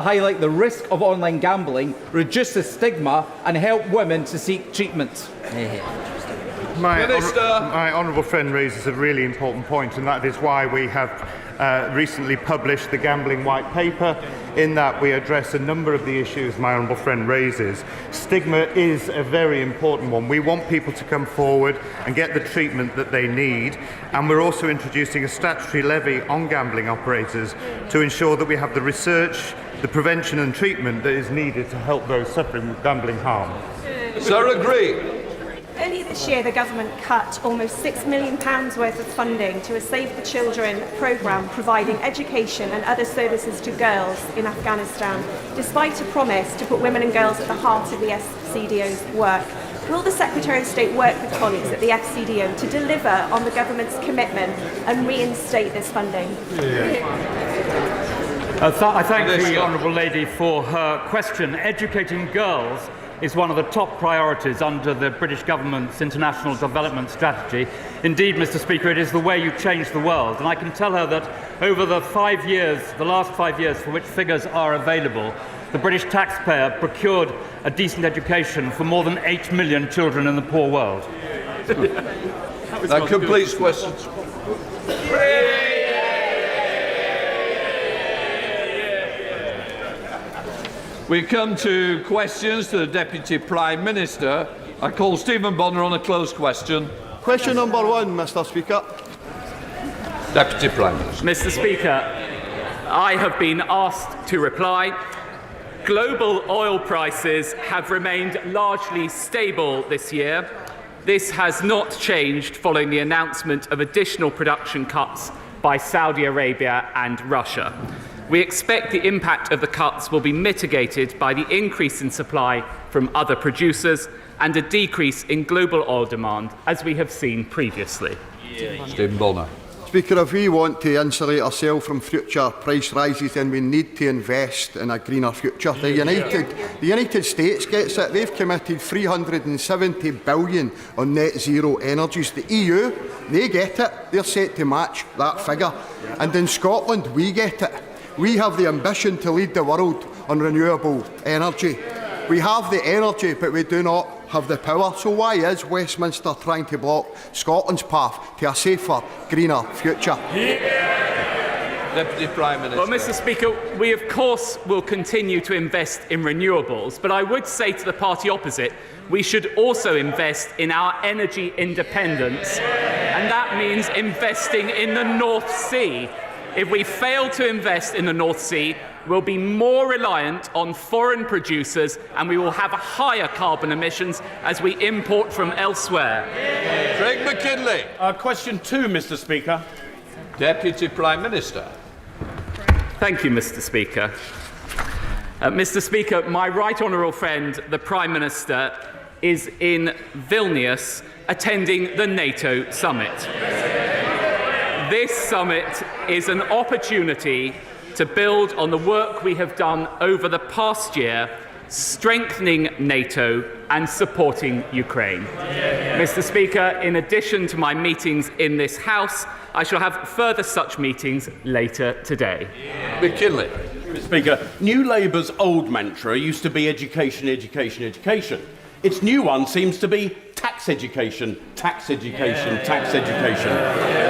highlight the risk of online gambling, reduce the stigma and help women to seek treatment. My honourable friend raises a really important point, and that is why we have recently published the Gambling White Paper. In that we address a number of the issues my honourable friend raises. Stigma is a very important one. We want people to come forward and get the treatment that they need, and we're also introducing a statutory levy on gambling operators to ensure that we have the research, the prevention and treatment that is needed to help those suffering with gambling harm. Sarah Green. Earlier this year, the government cut almost £6 million worth of funding to a Save the Children programme providing education and other services to girls in Afghanistan, despite a promise to put women and girls at the heart of the FCDO's work. Will the Secretary of State work with colleagues at the FCDO to deliver on the government's commitment and reinstate this funding? I thank the honourable lady for her question. Educating girls is one of the top priorities under the British government's international development strategy. Indeed, Mr. Speaker, it is the way you change the world. And I can tell her that over the last 5 years for which figures are available, the British taxpayer procured a decent education for more than 8 million children in the poor world. That completes questions. We come to questions to the Deputy Prime Minister. I call Stephen Bonner on a closed question. Question number 1, Mr. Speaker. Deputy Prime Minister. Mr. Speaker, I have been asked to reply. Global oil prices have remained largely stable this year. This has not changed following the announcement of additional production cuts by Saudi Arabia and Russia. We expect the impact of the cuts will be mitigated by the increase in supply from other producers and a decrease in global oil demand, as we have seen previously. Stephen Bonner. Speaker, if we want to insulate ourselves from future price rises, then we need to invest in a greener future. The United States gets it. They've committed $370 billion on net zero energies. The EU, they get it. They're set to match that figure. And in Scotland, we get it. We have the ambition to lead the world on renewable energy. We have the energy, but we do not have the power. So why is Westminster trying to block Scotland's path to a safer, greener future? Deputy Prime Minister. Well, Mr. Speaker, we of course will continue to invest in renewables, but I would say to the party opposite, we should also invest in our energy independence, and that means investing in the North Sea. If we fail to invest in the North Sea, we'll be more reliant on foreign producers and we will have higher carbon emissions as we import from elsewhere. Craig McKinley. Question 2, Mr. Speaker. Deputy Prime Minister. Thank you, Mr. Speaker. Mr. Speaker, my right honourable friend, the Prime Minister, is in Vilnius attending the NATO summit. This summit is an opportunity to build on the work we have done over the past year, strengthening NATO and supporting Ukraine. Mr. Speaker, in addition to my meetings in this House, I shall have further such meetings later today. McKinley. Mr. Speaker, New Labour's old mantra used to be education, education, education. Its new one seems to be tax education, tax education, tax education.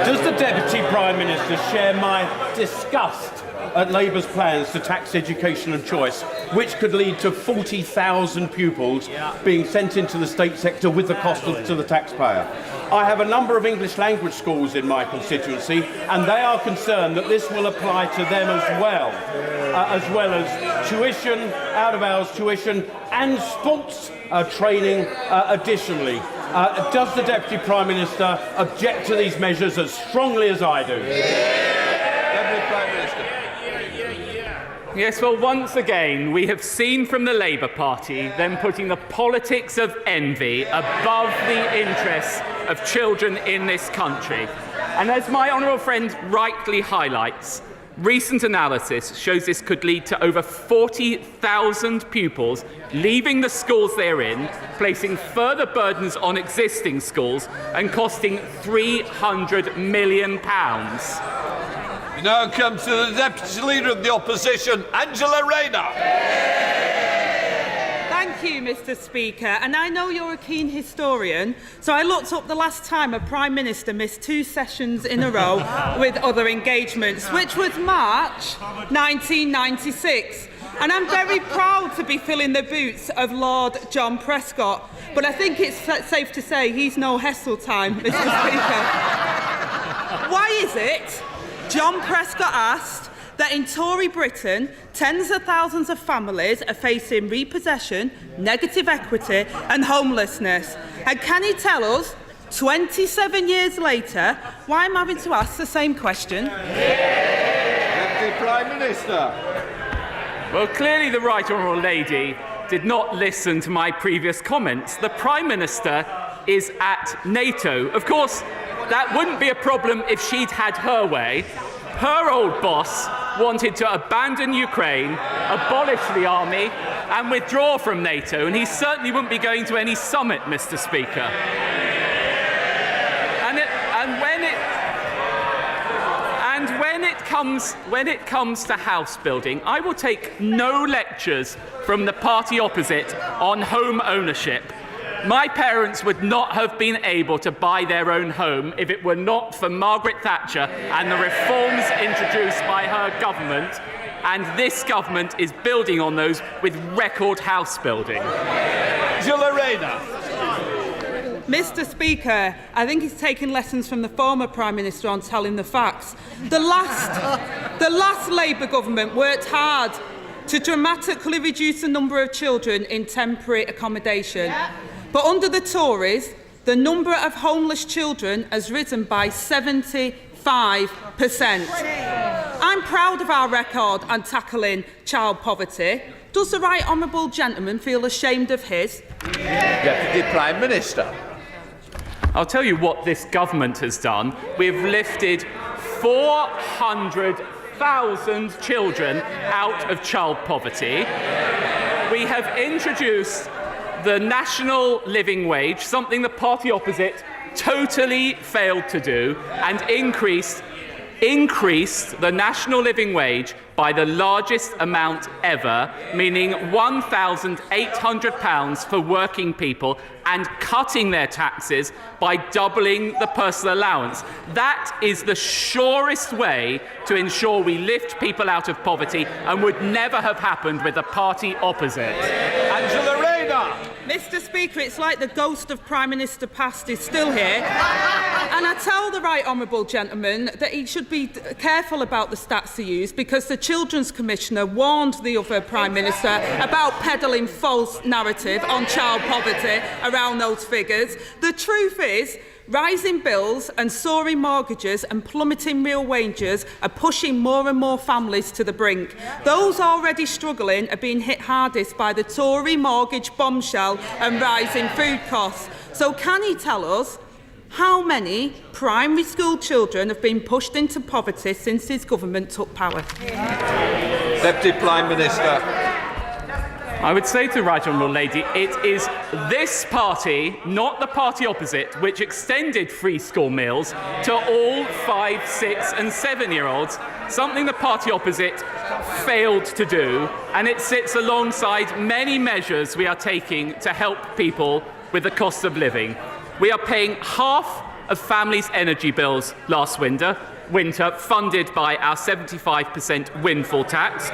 Does the Deputy Prime Minister share my disgust at Labour's plans to tax education and choice, which could lead to 40,000 pupils being sent into the state sector with the cost to the taxpayer? I have a number of English language schools in my constituency, and they are concerned that this will apply to them as well as tuition, out-of-hours tuition, and sports training additionally. Does the Deputy Prime Minister object to these measures as strongly as I do? Deputy Prime Minister. Yes, well, once again, we have seen from the Labour Party them putting the politics of envy above the interests of children in this country. And as my honourable friend rightly highlights, recent analysis shows this could lead to over 40,000 pupils leaving the schools they're in, placing further burdens on existing schools and costing £300 million. We now come to the Deputy Leader of the Opposition, Angela Rayner. Thank you, Mr. Speaker. And I know you're a keen historian, so I looked up the last time a Prime Minister missed 2 sessions in a row with other engagements, which was March 1996. And I'm very proud to be filling the boots of Lord John Prescott. But I think it's safe to say he's no Heseltine, Mr. Speaker. Why is it, John Prescott asked, that in Tory Britain, tens of thousands of families are facing repossession, negative equity and homelessness? And can he tell us, 27 years later, why I'm having to ask the same question? Deputy Prime Minister. Well, clearly the Right Honourable Lady did not listen to my previous comments. The Prime Minister is at NATO. Of course, that wouldn't be a problem if she'd had her way. Her old boss wanted to abandon Ukraine, abolish the army and withdraw from NATO, and he certainly wouldn't be going to any summit, Mr. Speaker. When it comes to house building, I will take no lectures from the party opposite on home ownership. My parents would not have been able to buy their own home if it were not for Margaret Thatcher and the reforms introduced by her government, and this government is building on those with record house building. Angela Rayner. Mr. Speaker, I think he's taking lessons from the former Prime Minister on telling the facts. The last Labour government worked hard to dramatically reduce the number of children in temporary accommodation. Yeah. But under the Tories, the number of homeless children has risen by 75%. I'm proud of our record on tackling child poverty. Does the Right Honourable Gentleman feel ashamed of his? Yeah. Deputy Prime Minister. I'll tell you what this government has done. We've lifted 400,000 children out of child poverty. We have introduced the national living wage, something the party opposite totally failed to do, and increased the national living wage by the largest amount ever, meaning £1,800 for working people, and cutting their taxes by doubling the personal allowance. That is the surest way to ensure we lift people out of poverty, and would never have happened with the party opposite. Angela Rayner. Mr. Speaker, it's like the ghost of Prime Minister past is still here. And I tell the Right Honourable Gentleman that he should be careful about the stats he used, because the Children's Commissioner warned the other Prime Minister about peddling false narrative on child poverty around those figures. The truth is, rising bills and soaring mortgages and plummeting real wages are pushing more and more families to the brink. Those already struggling are being hit hardest by the Tory mortgage bombshell and rising food costs. So can he tell us how many primary school children have been pushed into poverty since his government took power? Deputy Prime Minister. I would say to the Right Honourable Lady, it is this party, not the party opposite, which extended free school meals to all 5-, 6- and 7-year-olds, something the party opposite failed to do, and it sits alongside many measures we are taking to help people with the cost of living. We are paying half of families' energy bills last winter, funded by our 75% windfall tax,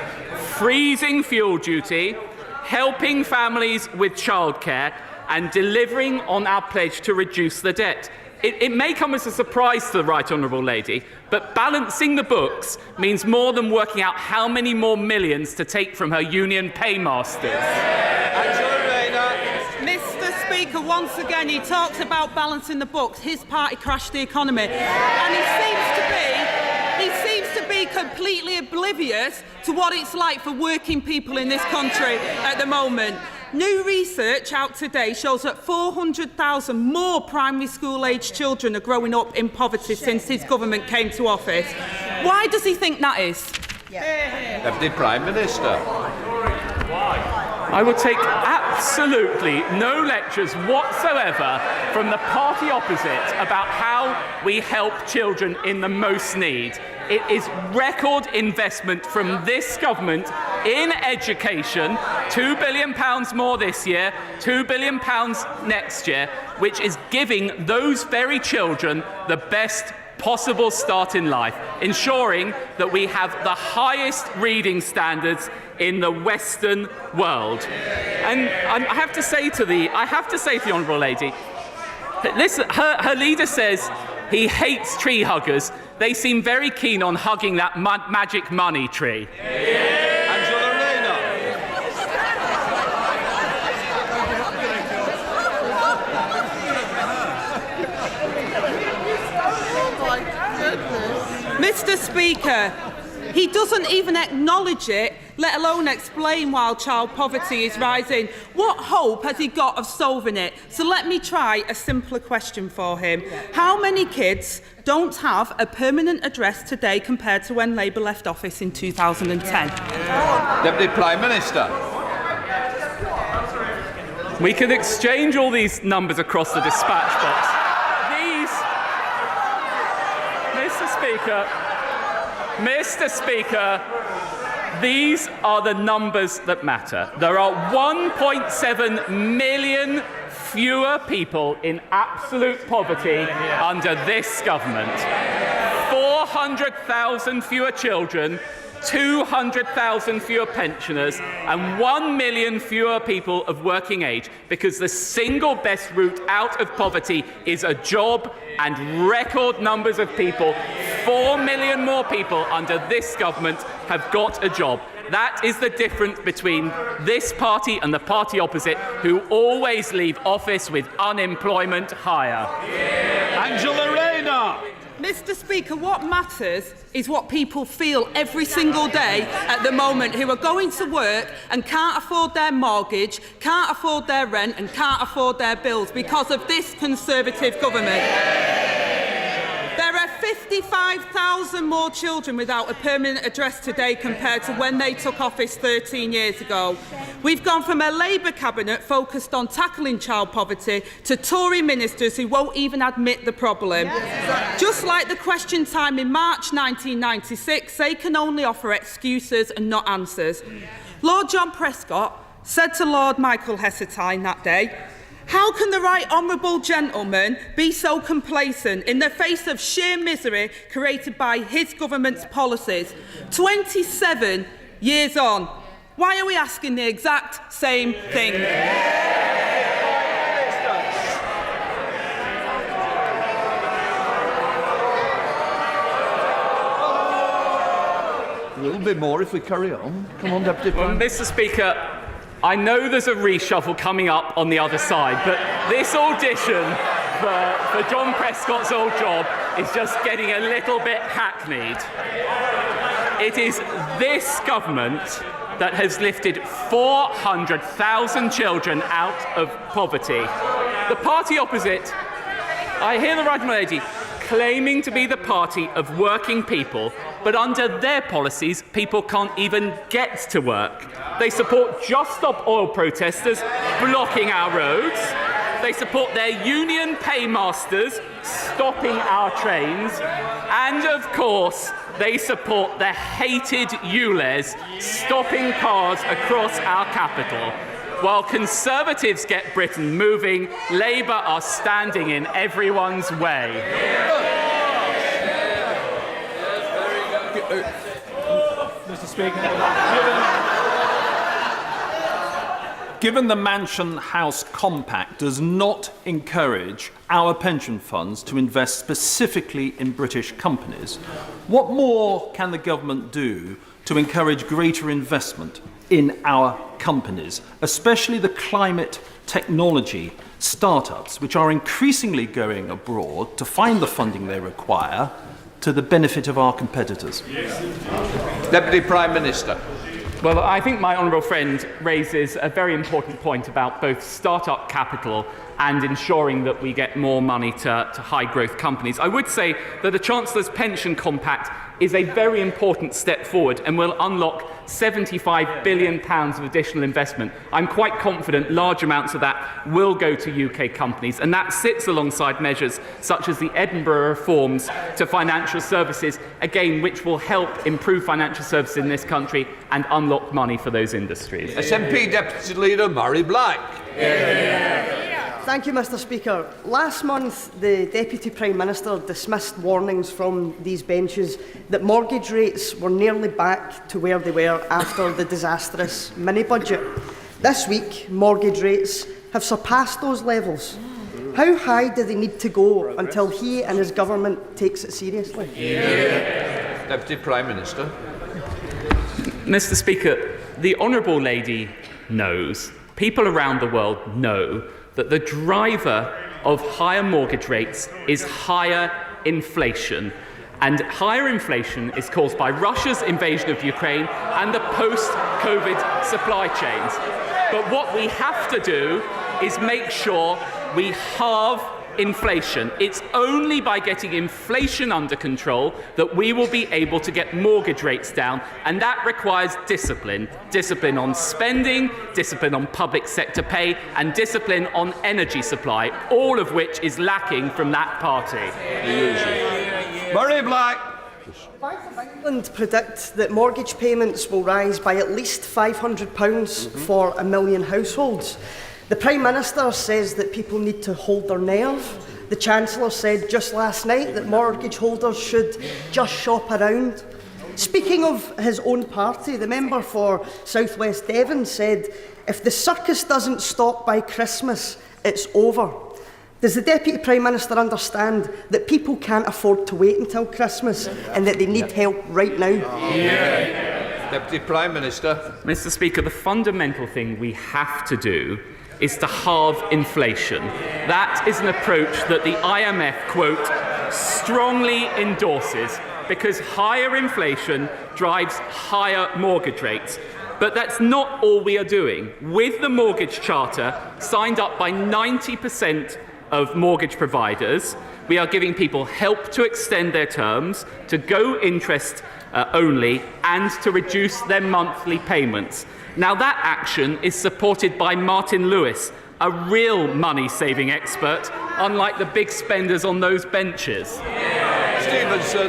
freezing fuel duty, helping families with childcare, and delivering on our pledge to reduce the debt. It may come as a surprise to the Right Honourable Lady, but balancing the books means more than working out how many more millions to take from her union paymasters. Mr. Speaker, once again, he talks about balancing the books. His party crashed the economy. And he seems to be completely oblivious to what it's like for working people in this country at the moment. New research out today shows that 400,000 more primary school-aged children are growing up in poverty since his government came to office. Why does he think that is? Deputy Prime Minister. Why? I will take absolutely no lectures whatsoever from the party opposite about how we help children in the most need. It is record investment from this government in education, £2 billion more this year, £2 billion next year, which is giving those very children the best possible start in life, ensuring that we have the highest reading standards in the Western world. And I have to say to the Honourable Lady, listen, her leader says he hates tree huggers. They seem very keen on hugging that magic money tree. Angela Rayner. Mr. Speaker, he doesn't even acknowledge it, let alone explain why child poverty is rising. What hope has he got of solving it? So let me try a simpler question for him. How many kids don't have a permanent address today compared to when Labour left office in 2010? Deputy Prime Minister. We can exchange all these numbers across the dispatch box. Mr. Speaker, these are the numbers that matter. There are 1.7 million fewer people in absolute poverty under this government, 400,000 fewer children, 200,000 fewer pensioners and 1 million fewer people of working age, because the single best route out of poverty is a job and record numbers of people. 4 million more people under this government have got a job. That is the difference between this party and the party opposite, who always leave office with unemployment higher. Angela Rayner. Mr. Speaker, what matters is what people feel every single day at the moment, who are going to work and can't afford their mortgage, can't afford their rent and can't afford their bills because of this Conservative government. There are 55,000 more children without a permanent address today compared to when they took office 13 years ago. We've gone from a Labour cabinet focused on tackling child poverty to Tory ministers who won't even admit the problem. Just like the Question Time in March 1996, they can only offer excuses and not answers. Lord John Prescott said to Lord Michael Heseltine that day, "How can the right honourable gentleman be so complacent in the face of sheer misery created by his government's policies? 27 years on, why are we asking the exact same thing?" A little bit more if we carry on. Come on, Deputy Prime. Mr. Speaker, I know there's a reshuffle coming up on the other side, but this audition for John Prescott's old job is just getting a little bit hackneyed. It is this government that has lifted 400,000 children out of poverty. The party opposite, I hear the right lady, claiming to be the party of working people, but under their policies, people can't even get to work. They support Just Stop Oil protesters blocking our roads. They support their union paymasters stopping our trains. And of course, they support the hated ULEZ stopping cars across our capital. While Conservatives get Britain moving, Labour are standing in everyone's way. Mr. Speaker, given the Mansion House Compact does not encourage our pension funds to invest specifically in British companies, what more can the government do to encourage greater investment in our companies, especially the climate technology startups, which are increasingly going abroad to find the funding they require to the benefit of our competitors? Deputy Prime Minister. Well, I think my honourable friend raises a very important point about both start-up capital and ensuring that we get more money to high-growth companies. I would say that the Chancellor's Pension Compact is a very important step forward and will unlock £75 billion of additional investment. I'm quite confident large amounts of that will go to UK companies, and that sits alongside measures such as the Edinburgh reforms to financial services, again, which will help improve financial services in this country and unlock money for those industries. SNP Deputy Leader Murray Black. Thank you, Mr. Speaker. Last month, the Deputy Prime Minister dismissed warnings from these benches that mortgage rates were nearly back to where they were after the disastrous mini-budget. This week, mortgage rates have surpassed those levels. How high do they need to go until he and his government takes it seriously? Deputy Prime Minister. Mr. Speaker, the Honourable Lady knows, people around the world know, that the driver of higher mortgage rates is higher inflation. And higher inflation is caused by Russia's invasion of Ukraine and the post-COVID supply chains. But what we have to do is make sure we halve inflation. It's only by getting inflation under control that we will be able to get mortgage rates down, and that requires discipline. Discipline on spending, discipline on public sector pay, and discipline on energy supply, all of which is lacking from that party. Murray Black. Bank of England predict that mortgage payments will rise by at least £500 for 1 million households. The Prime Minister says that people need to hold their nerve. The Chancellor said just last night that mortgage holders should just shop around. Speaking of his own party, the member for South West Devon said, if the circus doesn't stop by Christmas, it's over. Does the Deputy Prime Minister understand that people can't afford to wait until Christmas and that they need help right now? Deputy Prime Minister. Mr. Speaker, the fundamental thing we have to do is to halve inflation. That is an approach that the IMF, quote, strongly endorses, because higher inflation drives higher mortgage rates. But that's not all we are doing. With the mortgage charter, signed up by 90% of mortgage providers, we are giving people help to extend their terms, to go interest only, and to reduce their monthly payments. Now, that action is supported by Martin Lewis, a real money-saving expert, unlike the big spenders on those benches. Stevenson.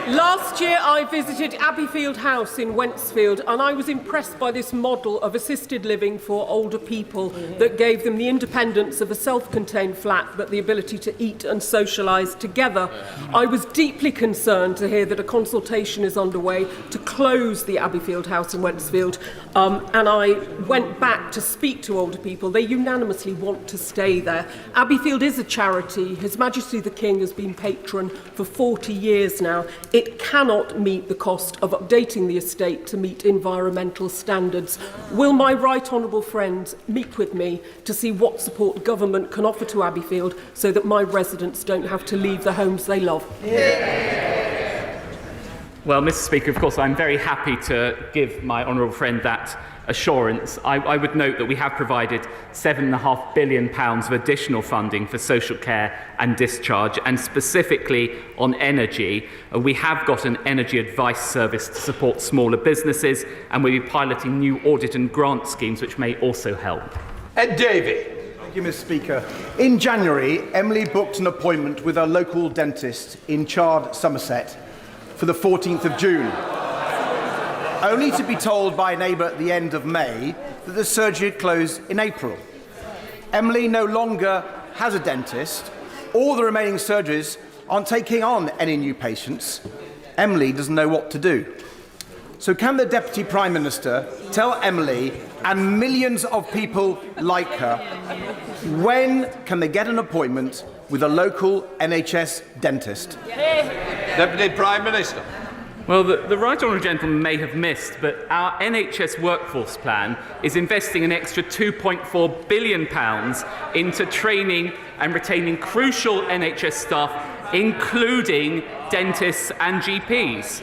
Last year I visited Abbeyfield House in Wentzfield, and I was impressed by this model of assisted living for older people that gave them the independence of a self-contained flat but the ability to eat and socialise together. I was deeply concerned to hear that a consultation is underway to close the Abbeyfield House in Wentzfield, and I went back to speak to older people. They unanimously want to stay there. Abbeyfield is a charity. His Majesty the King has been patron for 40 years now. It cannot meet the cost of updating the estate to meet environmental standards. Will my right honourable friends meet with me to see what support government can offer to Abbeyfield so that my residents don't have to leave the homes they love? Well, Mr. Speaker, of course, I'm very happy to give my honourable friend that assurance. I would note that we have provided £7.5 billion of additional funding for social care and discharge, and specifically on energy. We have got an energy advice service to support smaller businesses, and we'll be piloting new audit and grant schemes which may also help. Ed Davey. Thank you, Mr. Speaker. In January, Emily booked an appointment with her local dentist in Chard, Somerset, for the 14th of June. Only to be told by a neighbour at the end of May that the surgery had closed in April. Emily no longer has a dentist. All the remaining surgeries aren't taking on any new patients. Emily doesn't know what to do. So can the Deputy Prime Minister tell Emily and millions of people like her when can they get an appointment with a local NHS dentist? Deputy Prime Minister. Well, the right honourable gentleman may have missed, but our NHS workforce plan is investing an extra £2.4 billion into training and retaining crucial NHS staff, including dentists and GPs.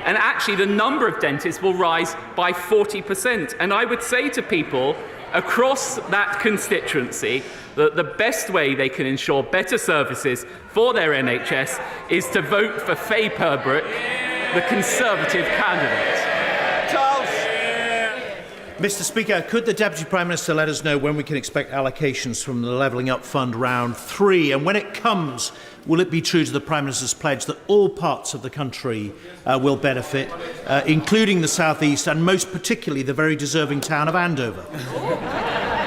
And actually, the number of dentists will rise by 40%. And I would say to people across that constituency that the best way they can ensure better services for their NHS is to vote for Faye Purbrick the Conservative candidate. Mr. Speaker, could the Deputy Prime Minister let us know when we can expect allocations from the Levelling Up Fund round 3? And when it comes, will it be true to the Prime Minister's pledge that all parts of the country will benefit, including the South East and most particularly the very deserving town of Andover?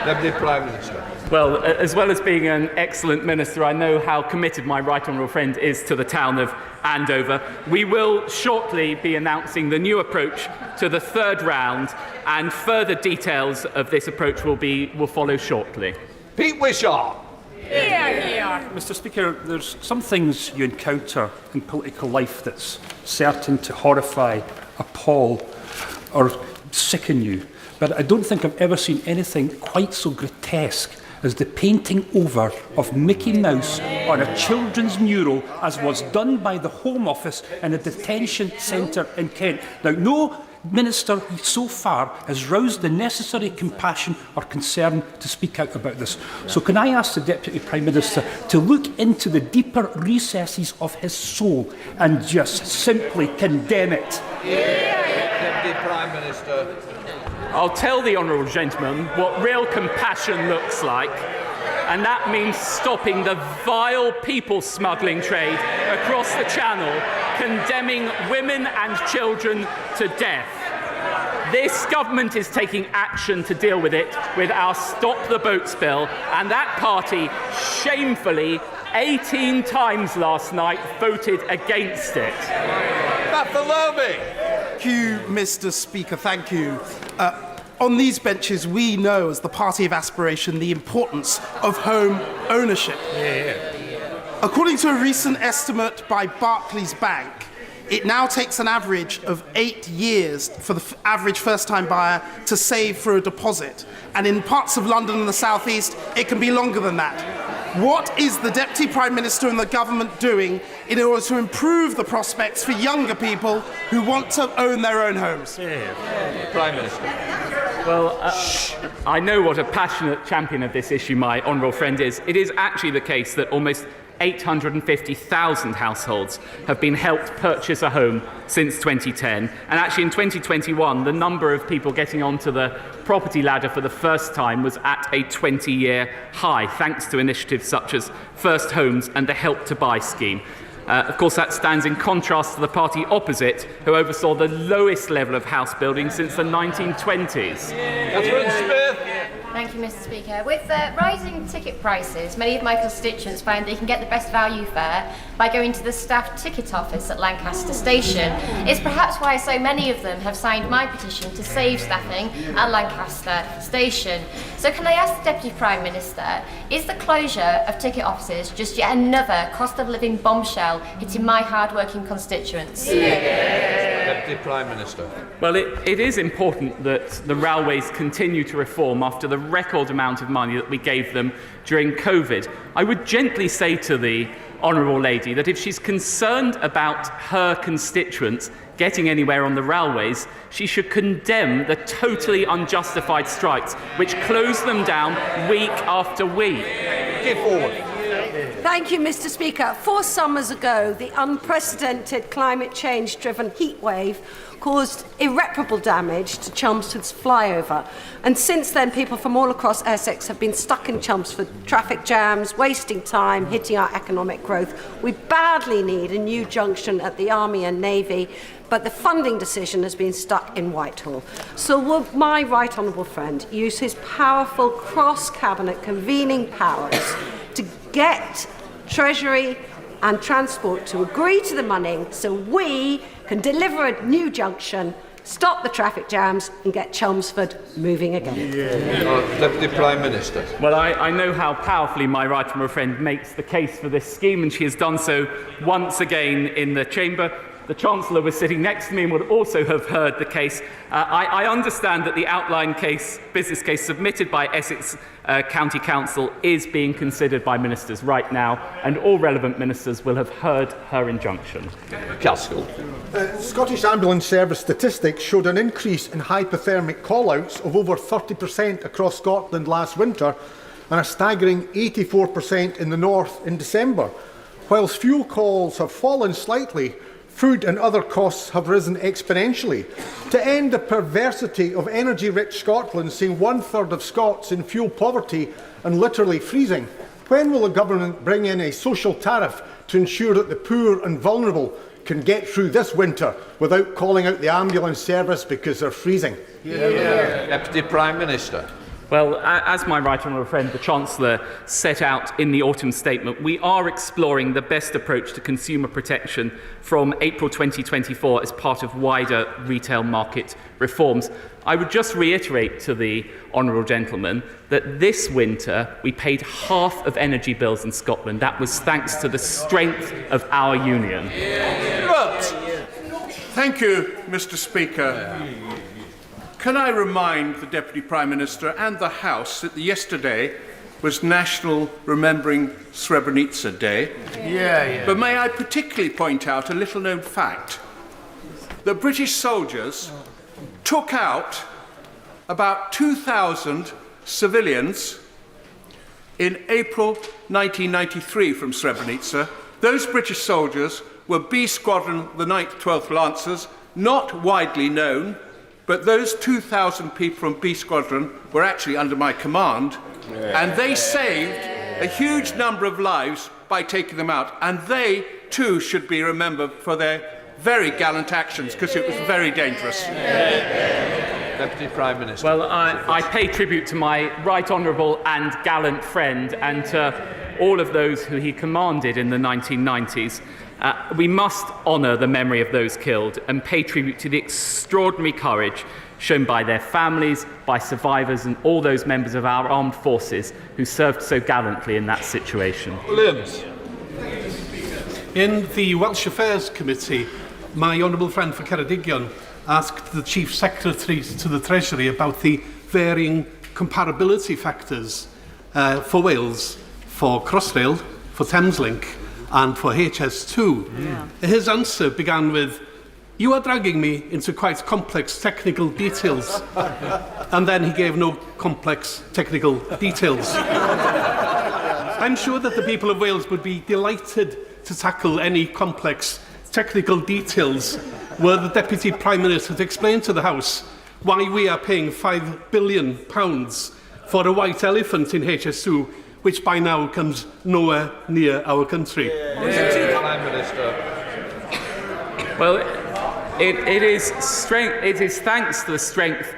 Deputy Prime Minister. Well, as well as being an excellent minister, I know how committed my right honourable friend is to the town of Andover. We will shortly be announcing the new approach to the third round, and further details of this approach will follow shortly. Pete Wishart. Mr. Speaker, there's some things you encounter in political life that's certain to horrify, appall, or sicken you. But I don't think I've ever seen anything quite so grotesque as the painting over of Mickey Mouse on a children's mural, as was done by the Home Office in a detention centre in Kent. Now, no minister so far has roused the necessary compassion or concern to speak out about this. So can I ask the Deputy Prime Minister to look into the deeper recesses of his soul and just simply condemn it? Deputy Prime Minister. I'll tell the honourable gentleman what real compassion looks like, and that means stopping the vile people smuggling trade across the Channel, condemning women and children to death. This government is taking action to deal with it with our Stop the Boats bill, and that party shamefully 18 times last night voted against it. Thank you, Mr. Speaker. Thank you. On these benches, we know, as the party of aspiration, the importance of home ownership. According to a recent estimate by Barclays Bank, it now takes an average of 8 years for the average first-time buyer to save for a deposit. And in parts of London and the South East, it can be longer than that. What is the Deputy Prime Minister and the government doing in order to improve the prospects for younger people who want to own their own homes? Prime Minister. Well, I know what a passionate champion of this issue my honourable friend is. It is actually the case that almost 850,000 households have been helped purchase a home since 2010. And actually in 2021, the number of people getting onto the property ladder for the first time was at a 20-year high, thanks to initiatives such as First Homes and the Help to Buy scheme. Of course, that stands in contrast to the party opposite, who oversaw the lowest level of house building since the 1920s. Catherine Smith. Thank you, Mr. Speaker. With rising ticket prices, many of my constituents find they can get the best value fare by going to the staff ticket office at Lancaster Station. It's perhaps why so many of them have signed my petition to save staffing at Lancaster Station. So can I ask the Deputy Prime Minister, is the closure of ticket offices just yet another cost of living bombshell hitting my hard-working constituents? Deputy Prime Minister. Well, it is important that the railways continue to reform after the record amount of money that we gave them during COVID. I would gently say to the honourable lady that if she's concerned about her constituents getting anywhere on the railways, she should condemn the totally unjustified strikes which close them down week after week. Give forward. Thank you, Mr. Speaker. 4 summers ago, the unprecedented climate change-driven heat wave caused irreparable damage to Chelmsford's flyover. And since then, people from all across Essex have been stuck in Chelmsford, traffic jams, wasting time, hitting our economic growth. We badly need a new junction at the Army and Navy, but the funding decision has been stuck in Whitehall. So will my right honourable friend use his powerful cross-cabinet convening powers to get Treasury and Transport to agree to the money so we can deliver a new junction, stop the traffic jams and get Chelmsford moving again? Deputy Prime Minister. Well, I know how powerfully my right honourable friend makes the case for this scheme, and she has done so once again in the Chamber. The Chancellor was sitting next to me and would also have heard the case. I understand that the outline case, business case submitted by Essex County Council is being considered by ministers right now, and all relevant ministers will have heard her injunction. Gaskell. Scottish Ambulance Service statistics showed an increase in hypothermic call-outs of over 30% across Scotland last winter and a staggering 84% in the north in December. Whilst fuel calls have fallen slightly, Food and other costs have risen exponentially. To end the perversity of energy-rich Scotland seeing 1/3 of Scots in fuel poverty and literally freezing, when will the government bring in a social tariff to ensure that the poor and vulnerable can get through this winter without calling out the ambulance service because they're freezing? Deputy Prime Minister. Well, as my right honourable friend, the Chancellor, set out in the autumn statement, we are exploring the best approach to consumer protection from April 2024 as part of wider retail market reforms. I would just reiterate to the honourable gentleman that this winter we paid half of energy bills in Scotland. That was thanks to the strength of our union. Thank you, Mr. Speaker. Can I remind the Deputy Prime Minister and the House that yesterday was National Remembering Srebrenica Day? But may I particularly point out a little-known fact? The British soldiers took out about 2,000 civilians in April 1993 from Srebrenica. Those British soldiers were B Squadron, the 9th 12th Lancers, not widely known, but those 2,000 people from B Squadron were actually under my command, and they saved a huge number of lives by taking them out, and they too should be remembered for their very gallant actions, because it was very dangerous. Deputy Prime Minister. Well, I pay tribute to my right honourable and gallant friend and to all of those who he commanded in the 1990s. We must honour the memory of those killed and pay tribute to the extraordinary courage shown by their families, by survivors and all those members of our armed forces who served so gallantly in that situation. Limbs. In the Welsh Affairs Committee, my honourable friend for Ceredigion asked the Chief Secretary to the Treasury about the varying comparability factors for Wales, for Crossrail, for Thameslink and for HS2. His answer began with, "You are dragging me into quite complex technical details." And then he gave no complex technical details. I'm sure that the people of Wales would be delighted to tackle any complex technical details were the Deputy Prime Minister to explain to the House why we are paying £5 billion for a white elephant in HS2, which by now comes nowhere near our country. Prime Minister. Well, it is thanks to the strength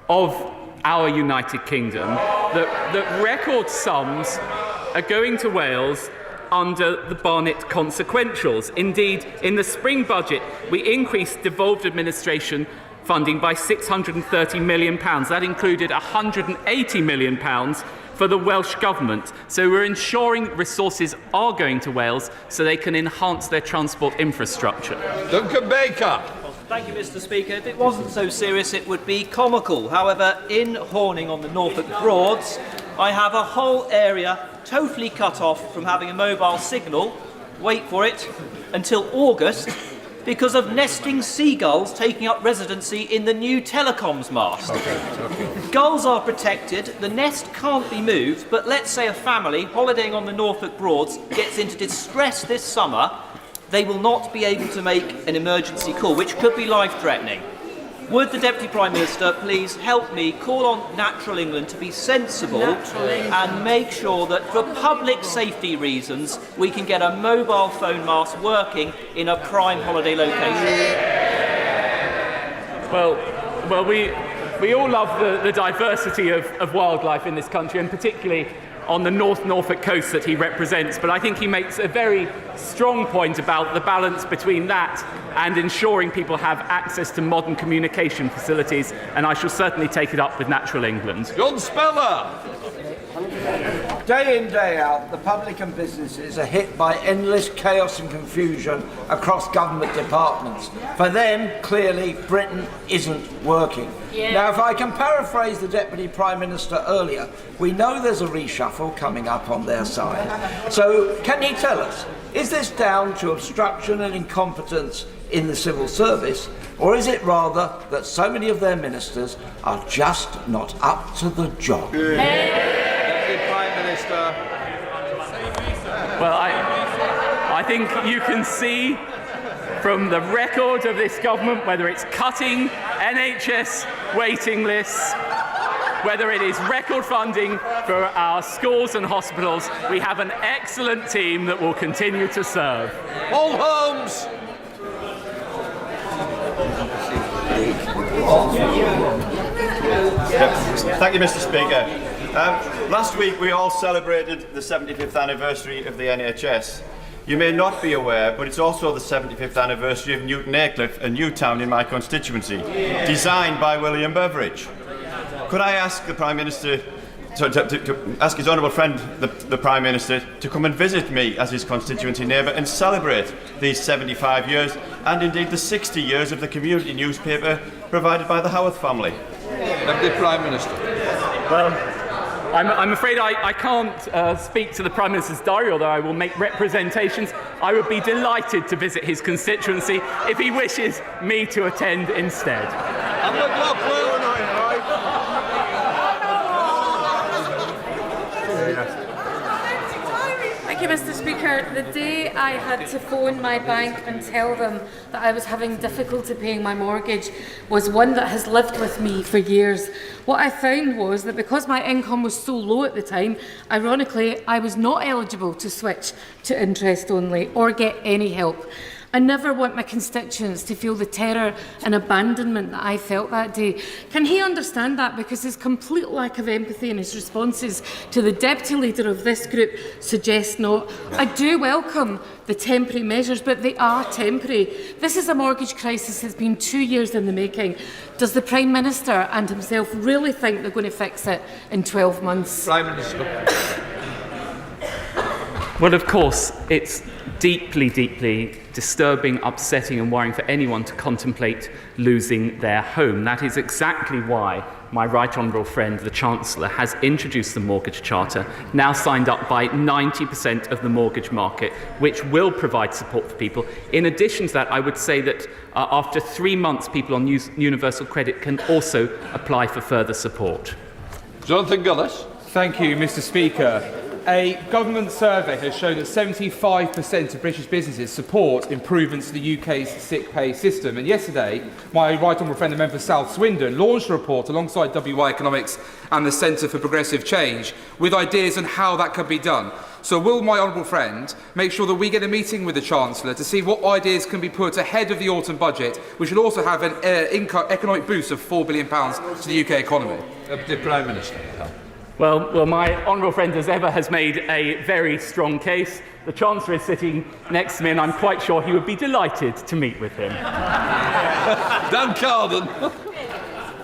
of our United Kingdom that record sums are going to Wales under the Barnett consequentials. Indeed, in the spring budget, we increased devolved administration funding by £630 million. That included £180 million for the Welsh Government. So we're ensuring resources are going to Wales so they can enhance their transport infrastructure. Duncan Baker. Thank you, Mr. Speaker. If it wasn't so serious, it would be comical. However, in Horning on the Norfolk Broads, I have a whole area totally cut off from having a mobile signal, wait for it, until August, because of nesting seagulls taking up residency in the new telecoms mast. Gulls are protected, the nest can't be moved, but let's say a family holidaying on the Norfolk Broads gets into distress this summer, they will not be able to make an emergency call, which could be life-threatening. Would the Deputy Prime Minister please help me call on Natural England to be sensible and make sure that for public safety reasons we can get a mobile phone mast working in a prime holiday location? Well, we all love the diversity of wildlife in this country, and particularly on the North Norfolk coast that he represents, but I think he makes a very strong point about the balance between that and ensuring people have access to modern communication facilities, and I shall certainly take it up with Natural England. John Speller. Day in, day out, the public and businesses are hit by endless chaos and confusion across government departments. For them, clearly, Britain isn't working. Now, if I can paraphrase the Deputy Prime Minister earlier, we know there's a reshuffle coming up on their side. So, can he tell us, is this down to obstruction and incompetence in the civil service, or is it rather that so many of their ministers are just not up to the job? Well, I think you can see from the record of this government, whether it's cutting NHS waiting lists, whether it is record funding for our schools and hospitals, we have an excellent team that will continue to serve. All homes! Thank you, Mr. Speaker. Last week we all celebrated the 75th anniversary of the NHS. You may not be aware, but it's also the 75th anniversary of Newton Aycliffe, a new town in my constituency, designed by William Beveridge. Could I ask the Prime Minister to ask his honourable friend, the Prime Minister, to come and visit me as his constituency neighbour and celebrate these 75 years and indeed the 60 years of the community newspaper provided by the Howarth family? Deputy Prime Minister. Well, I'm afraid I can't speak to the Prime Minister's diary, although I will make representations. I would be delighted to visit his constituency if he wishes me to attend instead. Thank you, Mr. Speaker. The day I had to phone my bank and tell them that I was having difficulty paying my mortgage was one that has lived with me for years. What I found was that because my income was so low at the time, ironically, I was not eligible to switch to interest only or get any help. I never want my constituents to feel the terror and abandonment that I felt that day. Can he understand that? Because his complete lack of empathy in his responses to the deputy leader of this group suggests not. I do welcome the temporary measures, but they are temporary. This is a mortgage crisis that's been 2 years in the making. Does the Prime Minister and himself really think they're going to fix it in 12 months? Prime Minister. Well, of course, it's deeply, deeply disturbing, upsetting and worrying for anyone to contemplate losing their home. That is exactly why my right honourable friend, the Chancellor, has introduced the Mortgage Charter, now signed up by 90% of the mortgage market, which will provide support for people. In addition to that, I would say that after 3 months, people on universal credit can also apply for further support. Jonathan Gullis. Thank you, Mr. Speaker. A government survey has shown that 75% of British businesses support improvements to the UK's sick pay system. And yesterday, my right honourable friend, the member for South Swindon, launched a report alongside WY Economics and the Centre for Progressive Change with ideas on how that could be done. So will my honourable friend make sure that we get a meeting with the Chancellor to see what ideas can be put ahead of the autumn budget, which will also have an economic boost of £4 billion to the UK economy? Deputy Prime Minister. Well, my honourable friend, as ever, has made a very strong case. The Chancellor is sitting next to me, and I'm quite sure he would be delighted to meet with him. Dan Carden.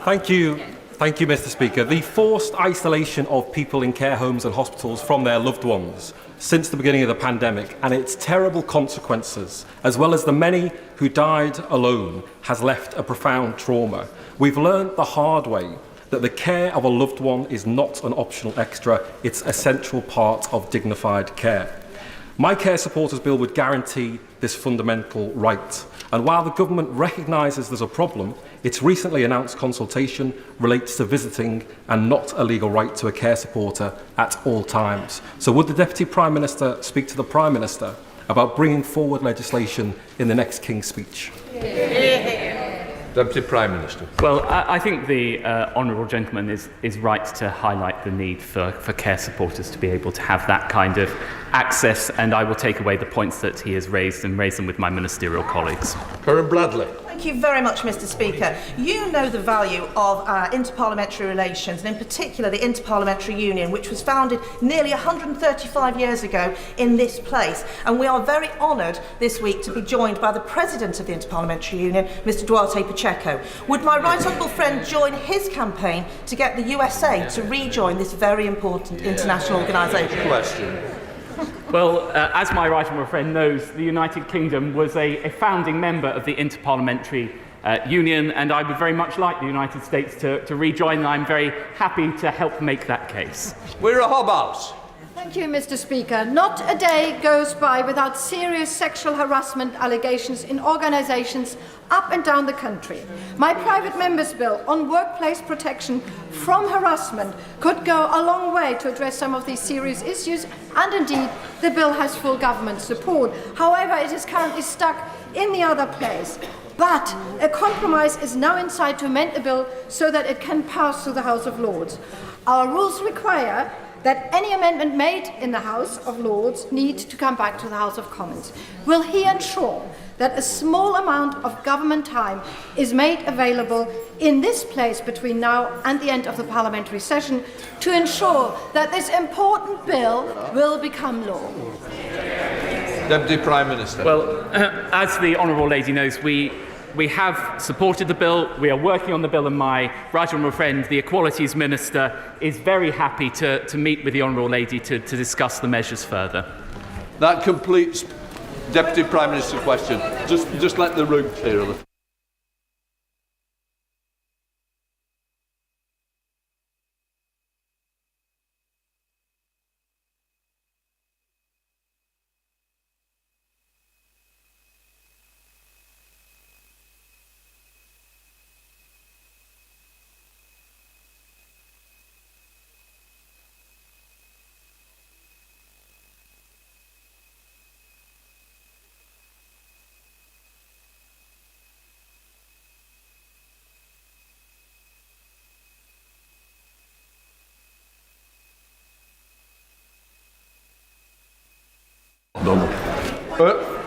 Thank you, Mr. Speaker. The forced isolation of people in care homes and hospitals from their loved ones since the beginning of the pandemic and its terrible consequences, as well as the many who died alone, has left a profound trauma. We've learned the hard way that the care of a loved one is not an optional extra, it's a central part of dignified care. My Care Supporters Bill would guarantee this fundamental right. And while the government recognises there's a problem, its recently announced consultation relates to visiting and not a legal right to a care supporter at all times. So would the Deputy Prime Minister speak to the Prime Minister about bringing forward legislation in the next King's Speech? Deputy Prime Minister. Well, I think the honourable gentleman is right to highlight the need for care supporters to be able to have that kind of access, and I will take away the points that he has raised and raise them with my ministerial colleagues. Karen Bradley. Thank you very much, Mr. Speaker. You know the value of interparliamentary relations, and in particular the Interparliamentary Union, which was founded nearly 135 years ago in this place. And we are very honoured this week to be joined by the President of the Interparliamentary Union, Mr. Duarte Pacheco. Would my right honourable friend join his campaign to get the USA to rejoin this very important international organisation? Question. Well, as my right honourable friend knows, the United Kingdom was a founding member of the Interparliamentary Union, and I would very much like the United States to rejoin, and I'm very happy to help make that case. We're a Hobbs. Thank you, Mr. Speaker. Not a day goes by without serious sexual harassment allegations in organisations up and down the country. My private member's bill on workplace protection from harassment could go a long way to address some of these serious issues, and indeed the bill has full government support. However, it is currently stuck in the other place. But a compromise is now in sight to amend the bill so that it can pass through the House of Lords. Our rules require that any amendment made in the House of Lords need to come back to the House of Commons. Will he ensure that a small amount of government time is made available in this place between now and the end of the parliamentary session to ensure that this important bill will become law? Deputy Prime Minister. Well, as the Honourable Lady knows, we have supported the bill. We are working on the bill, and my right honourable friend, the Equalities Minister, is very happy to meet with the Honourable Lady to discuss the measures further. That completes Deputy Prime Minister's question. Just let the room clear a little.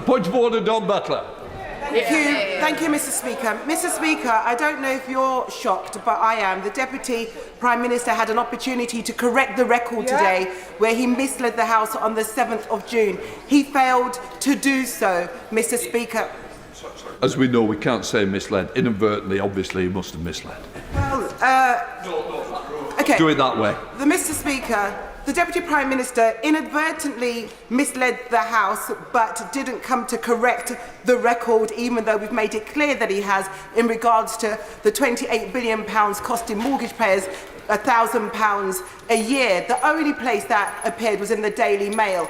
Point of order, Don Butler. Thank you, Mr. Speaker. Mr. Speaker, I don't know if you're shocked, but I am. The Deputy Prime Minister had an opportunity to correct the record today where he misled the House on the 7th of June. He failed to do so, Mr. Speaker. As we know, we can't say misled. Inadvertently, obviously, he must have misled. Okay. Do it that way. Mr. Speaker, the Deputy Prime Minister inadvertently misled the House but didn't come to correct the record, even though we've made it clear that he has, in regards to the £28 billion costing mortgage payers £1,000 a year. The only place that appeared was in the Daily Mail.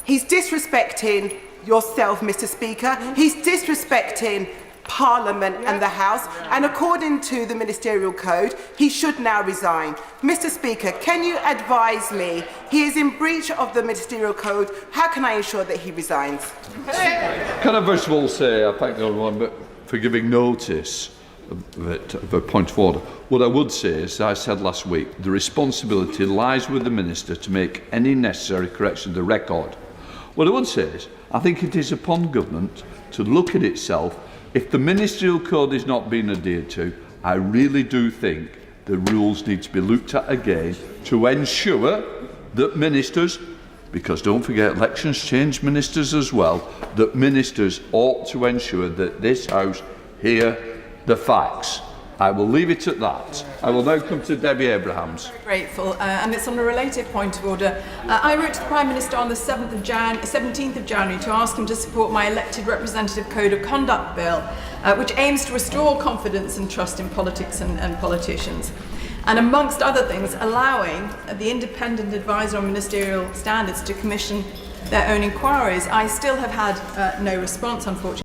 He's disrespecting yourself, Mr. Speaker. He's disrespecting Parliament and the House, and according to the Ministerial Code, he should now resign. Mr. Speaker, can you advise me? He is in breach of the Ministerial Code. How can I ensure that he resigns? Can I first of all say I thank the Honourable Member for giving notice of a point of order. What I would say is, as I said last week, the responsibility lies with the Minister to make any necessary correction to the record. What I would say is, I think it is upon government to look at itself. If the Ministerial Code is not being adhered to, I really do think the rules need to be looked at again to ensure that ministers, because don't forget elections change ministers as well, that ministers ought to ensure that this House hear the facts. I will leave it at that. I will now come to Debbie Abrahams. Grateful, and it's on a related point of order. I wrote to the Prime Minister on the 17th of January to ask him to support my elected representative Code of Conduct Bill, which aims to restore confidence and trust in politics and politicians. And amongst other things, allowing the independent advisor on ministerial standards to commission their own inquiries. I still have had no response, unfortunately.